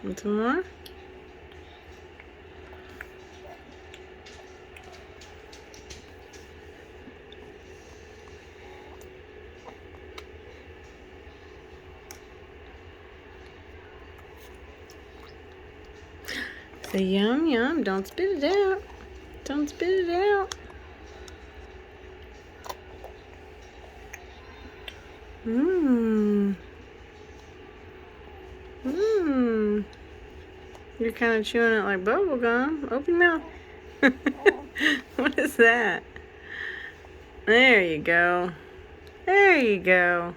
Want some more? Say yum yum. Don't spit it out. Don't spit it out. Mmm. Mmm. You're kind of chewing it like bubble gum. Open your mouth. What is that? There you go. There you go.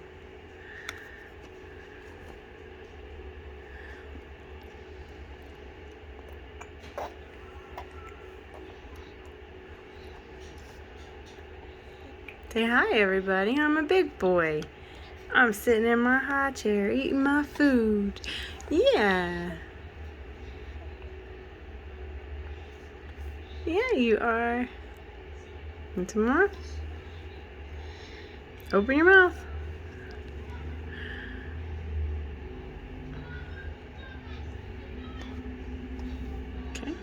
Say hi, everybody. I'm a big boy. I'm sitting in my high chair eating my food. Yeah. Yeah, you are. Want some more? Open your mouth. Okay.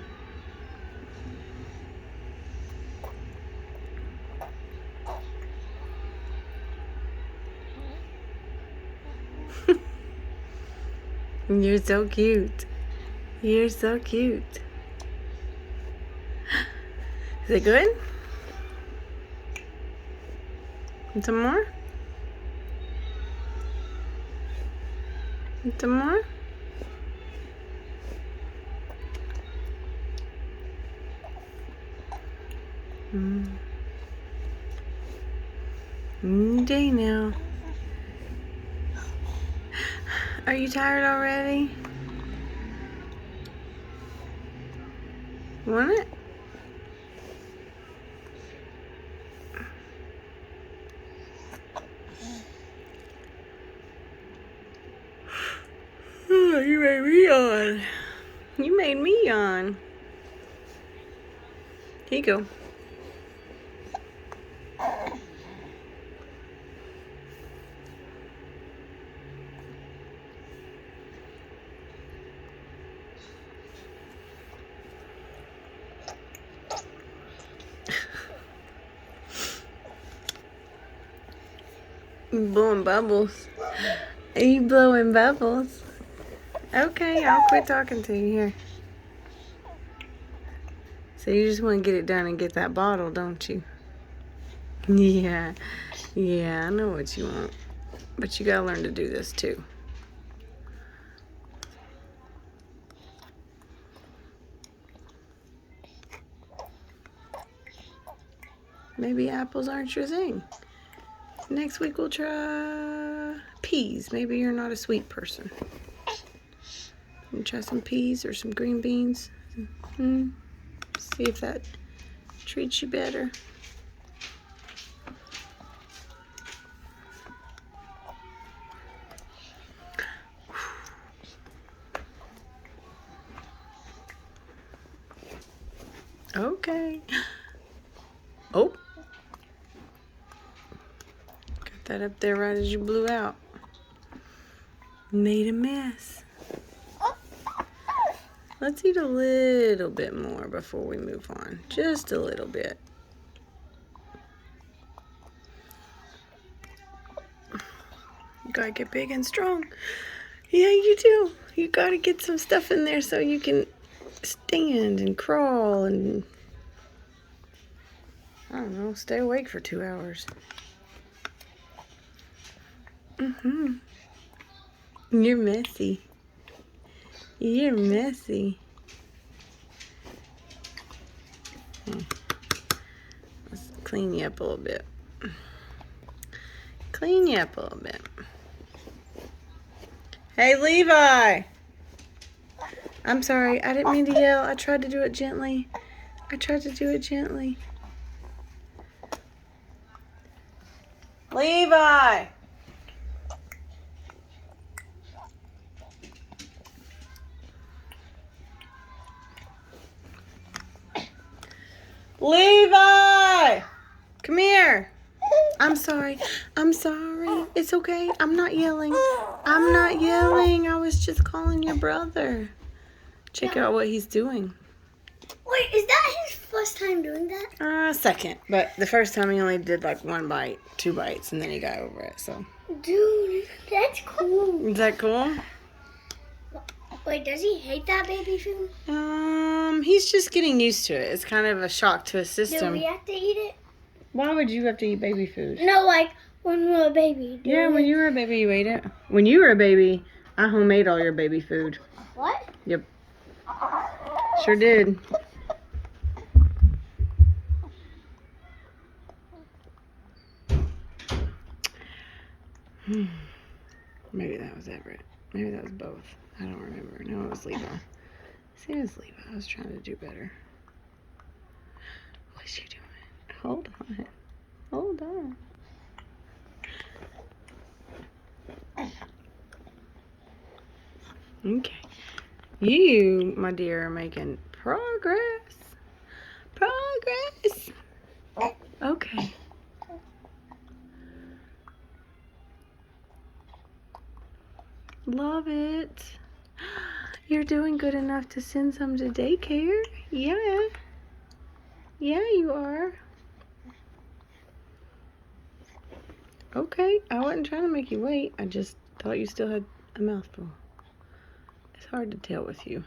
You're so cute. You're so cute. Is it good? Want some more? Want some more? Day now. Are you tired already? Want it? Oh, you made me yawn. You made me yawn. Here you go. Blowing bubbles. Are you blowing bubbles? Okay, I'll quit talking to you here. So you just want to get it done and get that bottle, don't you? Yeah. Yeah, I know what you want. But you gotta learn to do this too. Maybe apples aren't your thing. Next week we'll try peas. Maybe you're not a sweet person. We'll try some peas or some green beans. See if that treats you better. Okay. Oh. Got that up there right as you blew out. Made a mess. Let's eat a little bit more before we move on. Just a little bit. You gotta get big and strong. Yeah, you do. You gotta get some stuff in there so you can stand and crawl and, I don't know, stay awake for 2 hours. You're messy. You're messy. Let's clean you up a little bit. Clean you up a little bit. Hey, Levi! I'm sorry, I didn't mean to yell. I tried to do it gently. Levi! Levi! Come here. I'm sorry. I'm sorry. It's okay. I'm not yelling. I'm not yelling. I was just calling your brother. Check out what he's doing. Wait, is that his first time doing that? Second. But the first time he only did like 1 bite, 2 bites, and then he got over it, so. Dude, that's cool. Is that cool? Wait, does he hate that baby food? He's just getting used to it. It's kind of a shock to his Do system. we have to eat it? Why would you have to eat baby food? No, like when we were a baby. Yeah, when you were a baby, you ate it. When you were a baby, I homemade all your baby food. What? Yep. Sure did. Maybe that was Everett. Maybe that was both. I don't remember. No, it was Levi. See, it was Levi. I was trying to do better. What's you doing? Hold on. Hold on. Okay. You, my dear, are making progress. Progress. Okay. Love it. You're doing good enough to send some to daycare. Yeah. Yeah, you are. Okay. I wasn't trying to make you wait. I just thought you still had a mouthful. It's hard to tell with you.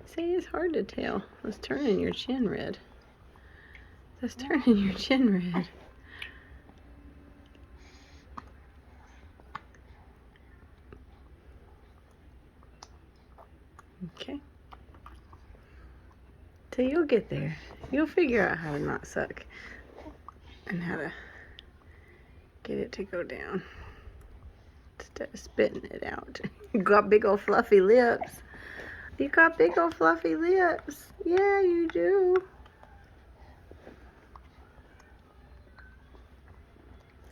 Say it's hard to tell. It's turning your chin red. That's turning your chin red. Okay. So you'll get there. You'll figure out how to not suck. And how to get it to go down. Instead of spitting it out. You got big old fluffy lips. You got big old fluffy lips. Yeah, you do.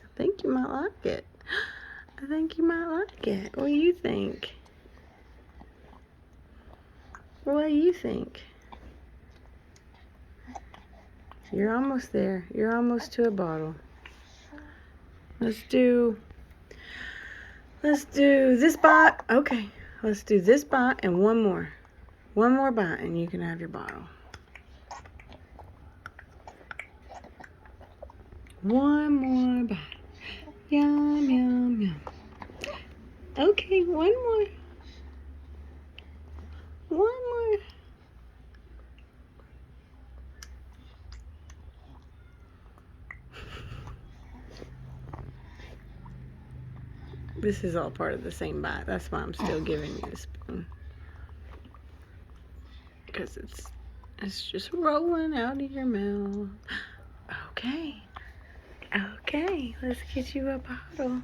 I think you might like it. I think you might like it. What do you think? What do you think? You're almost there. You're almost to a bottle. Let's do this bite. Okay. Let's do this bite and one more. One more bite and you can have your bottle. One more bite. Yum, yum, yum. Okay, one more. One more. This is all part of the same bite. That's why I'm still giving you a spoon. Because it's just rolling out of your mouth. Okay. Okay, let's get you a bottle.